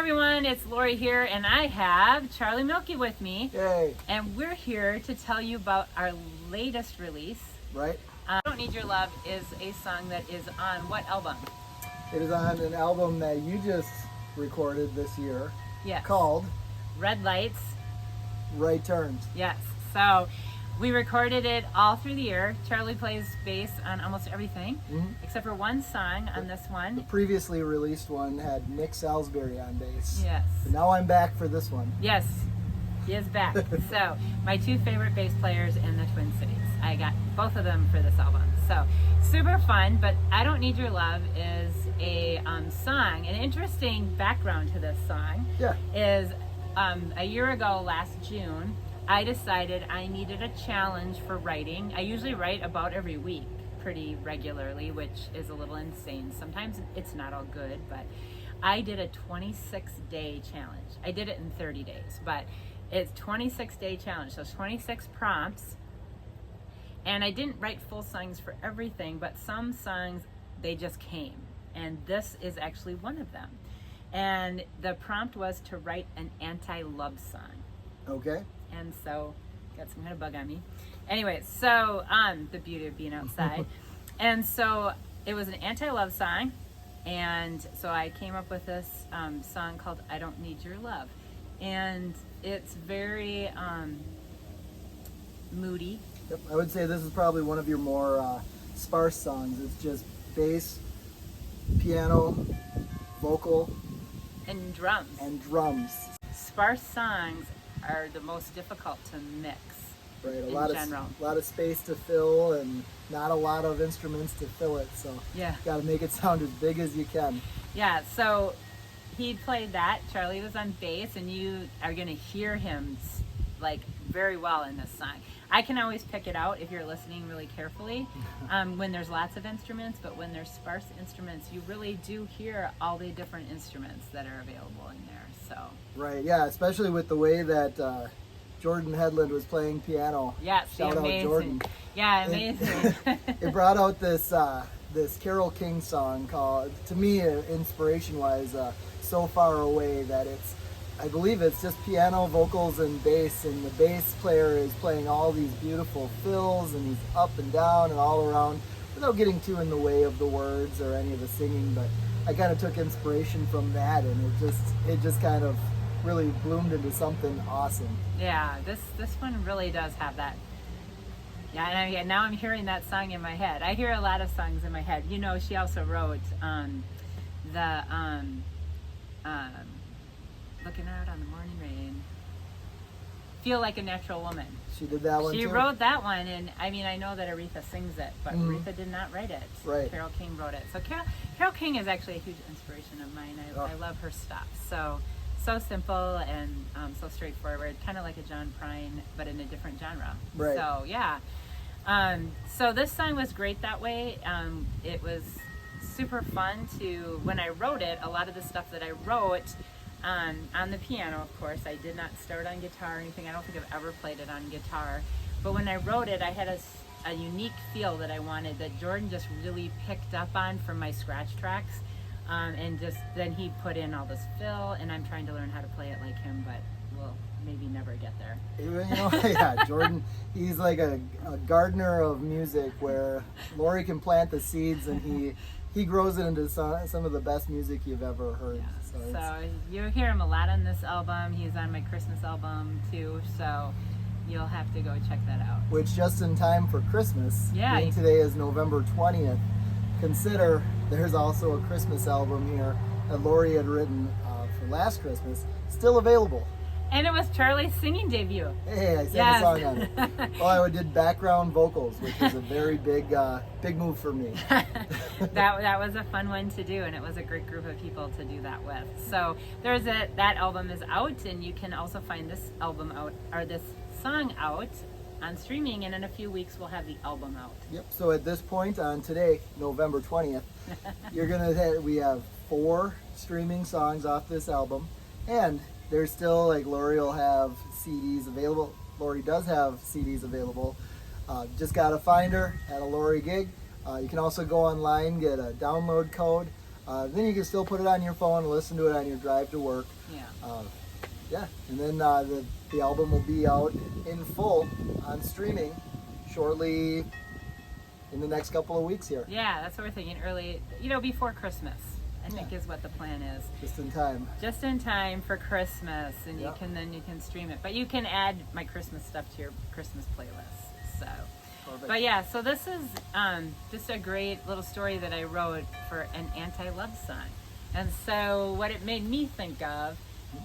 everyone, it's Lori here, and I have Charlie Milkey with me. Yay! And we're here to tell you about our latest release. Right? Don't Need Your Love is a song that is on what album? It is on an album that you just recorded this year. Yes. Called Red Lights. Right Turns. Yes. So we recorded it all through the year. Charlie plays bass on almost everything, except for one song on this The one. previously released one had Nick Salisbury on bass. Yes. But now I'm back for this one. Yes, he is back. So, my two favorite bass players in the Twin Cities. I got both of them for this album. So, super fun, but I Don't Need Your Love is a song. An interesting background to this song is a year ago, last June, I decided I needed a challenge for writing. I usually write about every week pretty regularly, which is a little insane. Sometimes it's not all good, but I did a 26-day challenge. I did it in 30 days, but it's 26-day challenge. So 26 prompts. And I didn't write full songs for everything, but some songs, they just came. And this is actually one of them. And the prompt was to write an anti-love song. Okay. And so, got some kind of bug on me. Anyway, so, the beauty of being outside. And so, it was an anti-love song. And so I came up with this song called I Don't Need Your Love. And it's very moody. Yep. I would say this is probably one of your more sparse songs. It's just bass, piano, vocal, And drums. and drums. Sparse songs are the most difficult to mix. Right, a in lot general. of lot of space to fill and not a lot of instruments to fill it. So Yeah. got to make it sound as big as you can. Yeah, so he played that. Charlie was on bass, and you are going to hear him like very well in this song. I can always pick it out if you're listening really carefully when there's lots of instruments, but when there's sparse instruments, you really do hear all the different instruments that are available in there. So Right, yeah, especially with the way that Jordan Headland was playing piano. yeah, Shout out amazing. Jordan. Yeah, amazing. It brought out this this Carole King song called, to me, inspiration-wise, So Far Away, that I believe it's just piano, vocals, and bass, and the bass player is playing all these beautiful fills, and he's up and down and all around, without getting too in the way of the words or any of the singing, but I kind of took inspiration from that, and it just kind of really bloomed into something awesome. Yeah, this one really does have that. Yeah, and now I'm hearing that song in my head. I hear a lot of songs in my head. You know, she also wrote Looking Out on the Morning Rain, Feel Like a Natural Woman. She did that one She too? wrote that one, and I mean, I know that Aretha sings it, but Aretha did not write it. Right. Carole King wrote it. So Carole King is actually a huge inspiration of mine. I love her stuff. So simple and so straightforward, kind of like a John Prine, but in a different genre. Right. So yeah. So this song was great that way. It was super fun when I wrote it, a lot of the stuff that I wrote on the piano, of course. I did not start on guitar or anything. I don't think I've ever played it on guitar. But when I wrote it, I had a unique feel that I wanted, that Jordan just really picked up on from my scratch tracks. And then he put in all this fill, and I'm trying to learn how to play it like him, but we'll maybe never get there. You know, yeah, Jordan, he's like a gardener of music, where Lori can plant the seeds and he grows it into some of the best music you've ever heard. Yeah. So you hear him a lot on this album. He's on my Christmas album too, so you'll have to go check that out. Which, just in time for Christmas, Yeah. being today is November 20th, consider there's also a Christmas album here that Lori had written for last Christmas, still available. And it was Charlie's singing debut. Hey, I sang Yes. a song on it. Oh, I did background vocals, which was a very big move for me. that was a fun one to do, and it was a great group of people to do that with. So that album is out, and you can also find this album out, or this song out, on streaming, and in a few weeks we'll have the album out. Yep. So at this point on today, November 20th, we have 4 streaming songs off this album, and there's still, like, Lori will have CDs available. Lori does have CDs available. Just gotta find her at a Lori gig. You can also go online, get a download code. then you can still put it on your phone and listen to it on your drive to work. Yeah. Yeah, and then the album will be out in full on streaming shortly in the next couple of weeks here. Yeah, that's what we're thinking. Early, before Christmas, I think is what the plan is. Just in time. Just in time for Christmas, and Yep. you can stream it. But you can add my Christmas stuff to your Christmas playlist. So. Perfect. But yeah, so this is just a great little story that I wrote for an anti-love song. And so what it made me think of,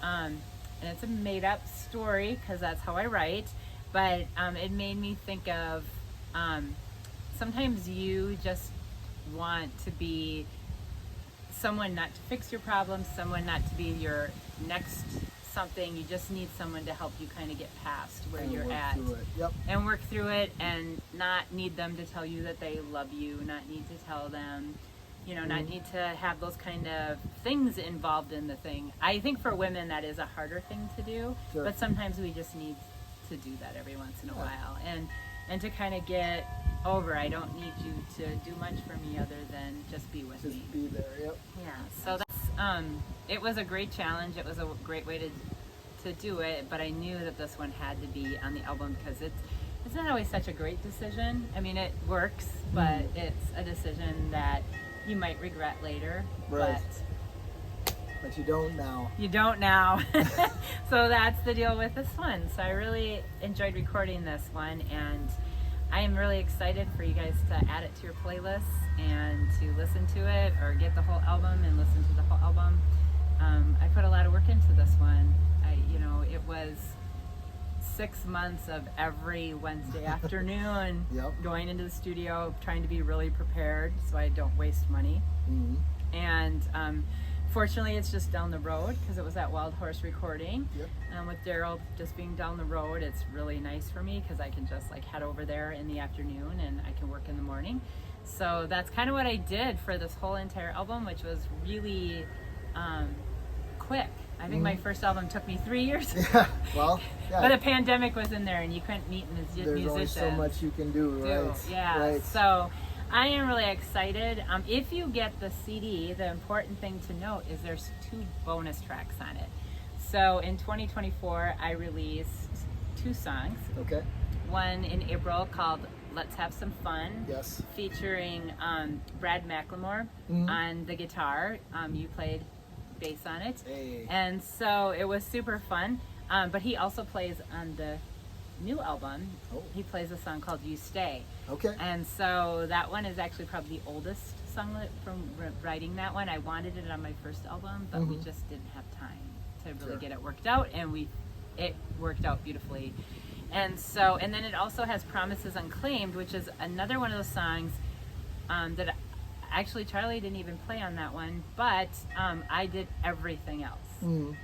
and it's a made-up story because that's how I write, but it made me think of sometimes you just want to be someone not to fix your problems, someone not to be your next something. You just need someone to help you kind of get past where And you're work at. through it. Yep. And work through it, and not need them to tell you that they love you, not need to tell them, not need to have those kind of things involved in the thing. I think for women that is a harder thing to do, Sure. but sometimes we just need to do that every once in a while, and to kind of get over, I don't need you to do much for me other than just be with me. Just be there. Yep. Yeah, so that's it was a great challenge. It was a great way to do it, but I knew that this one had to be on the album because it's not always such a great decision. I mean, it works, but it's a decision that you might regret later. Right. But you don't now. You don't now. So that's the deal with this one. So I really enjoyed recording this one, and I am really excited for you guys to add it to your playlists and to listen to it, or get the whole album and listen to the whole album. I put a lot of work into this one. It was 6 months of every Wednesday afternoon Yep. going into the studio, trying to be really prepared so I don't waste money. Mm-hmm. And fortunately, it's just down the road because it was at Wild Horse Recording. Yep. With Daryl just being down the road, it's really nice for me because I can just head over there in the afternoon and I can work in the morning. So that's kind of what I did for this whole entire album, which was really quick. I think my first album took me 3 years. Yeah. Well. Yeah. But a pandemic was in there and you couldn't meet There's only so much you can do, right? Yeah. Right. So I am really excited. If you get the CD, the important thing to note is there's 2 bonus tracks on it. So in 2024, I released 2 songs. Okay. One in April called Let's Have Some Fun. Yes. Featuring Brad McLemore on the guitar. You played bass on it. Hey. And so it was super fun. But he also plays on the new album. Oh. He plays a song called You Stay. Okay. And so that one is actually probably the oldest song from writing that one. I wanted it on my first album, but we just didn't have time to really get it worked out, and it worked out beautifully. And then it also has Promises Unclaimed, which is another one of those songs that actually Charlie didn't even play on that one, but I did everything else.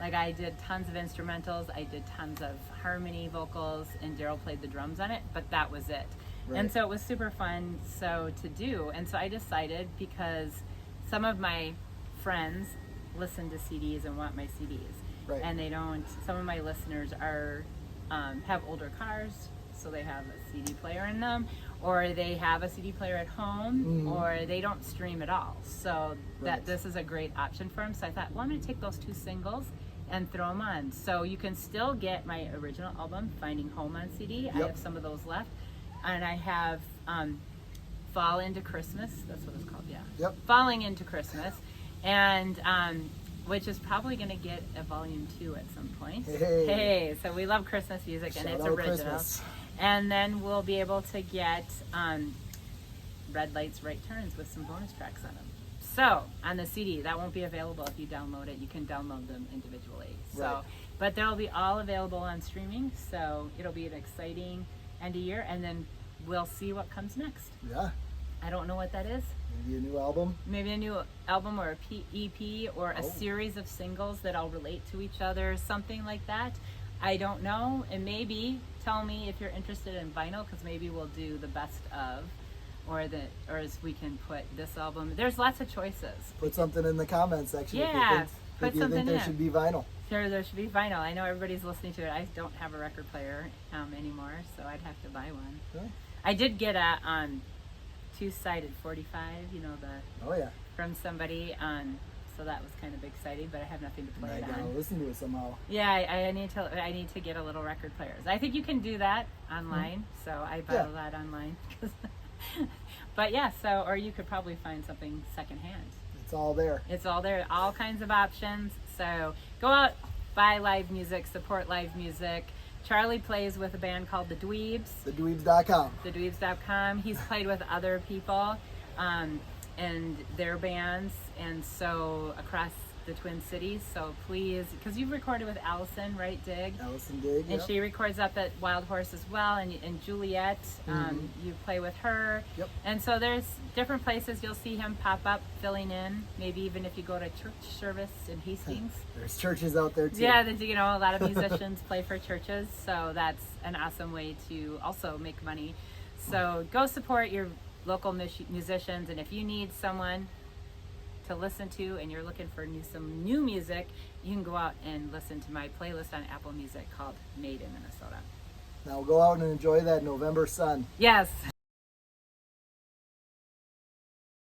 I did tons of instrumentals, I did tons of harmony vocals, and Daryl played the drums on it, but that was it. Right. And so it was super fun to do. And so I decided, because some of my friends listen to CDs and want my CDs. Right. And they don't, some of my listeners have older cars, so they have a CD player in them, or they have a CD player at home, or they don't stream at all. So Right. this is a great option for them. So I thought, well, I'm going to take those 2 singles and throw them on. So you can still get my original album, Finding Home, on CD. I Yep. have some of those left. And I have Fall Into Christmas. That's what it's called, yeah. Yep. Falling Into Christmas. And which is probably going to get a volume 2 at some point. Hey. So we love Christmas music, and Shout it's out original. Christmas. And then we'll be able to get Red Lights, Right Turns with some bonus tracks on them. So on the CD, that won't be available if you download it. You can download them individually. So, Right. but they'll be all available on streaming. So it'll be an exciting end of year, and then we'll see what comes next. Yeah. I don't know what that is. Maybe a new album. Maybe a new album or a EP or a series of singles that all relate to each other, something like that. I don't know. And maybe tell me if you're interested in vinyl, because maybe we'll do the best of, or as we can put this album. There's lots of choices. Put something in the comments section. Yeah, If put you something think there in. should be vinyl. There should be vinyl. I know everybody's listening to it. I don't have a record player anymore, so I'd have to buy one. Yeah. I did get a 2-sided 45, the Oh yeah. from somebody. So that was kind of exciting, but I have nothing to play I it gotta on. listen to it somehow. Yeah, I need to get a little record players. I think you can do that online, so I bought Yeah. a lot online. But yeah, so or you could probably find something secondhand. It's all there. It's all there, all kinds of options. So go out, buy live music, support live music. Charlie plays with a band called The Dweebs. TheDweebs.com. TheDweebs.com. He's played with other people and their bands, and so across the Twin Cities. So please, because you've recorded with Allison, right, Dig? Allison Dig. And Yep. she records up at Wild Horse as well, and Juliet, you play with her. Yep. And so there's different places you'll see him pop up, filling in. Maybe even if you go to church service in Hastings. There's churches out there too. Yeah, you know, a lot of musicians play for churches, so that's an awesome way to also make money. So go support your local musicians, and if you need someone to listen to and you're looking for some new music, you can go out and listen to my playlist on Apple Music called Made in Minnesota. Now go out and enjoy that November sun. Yes.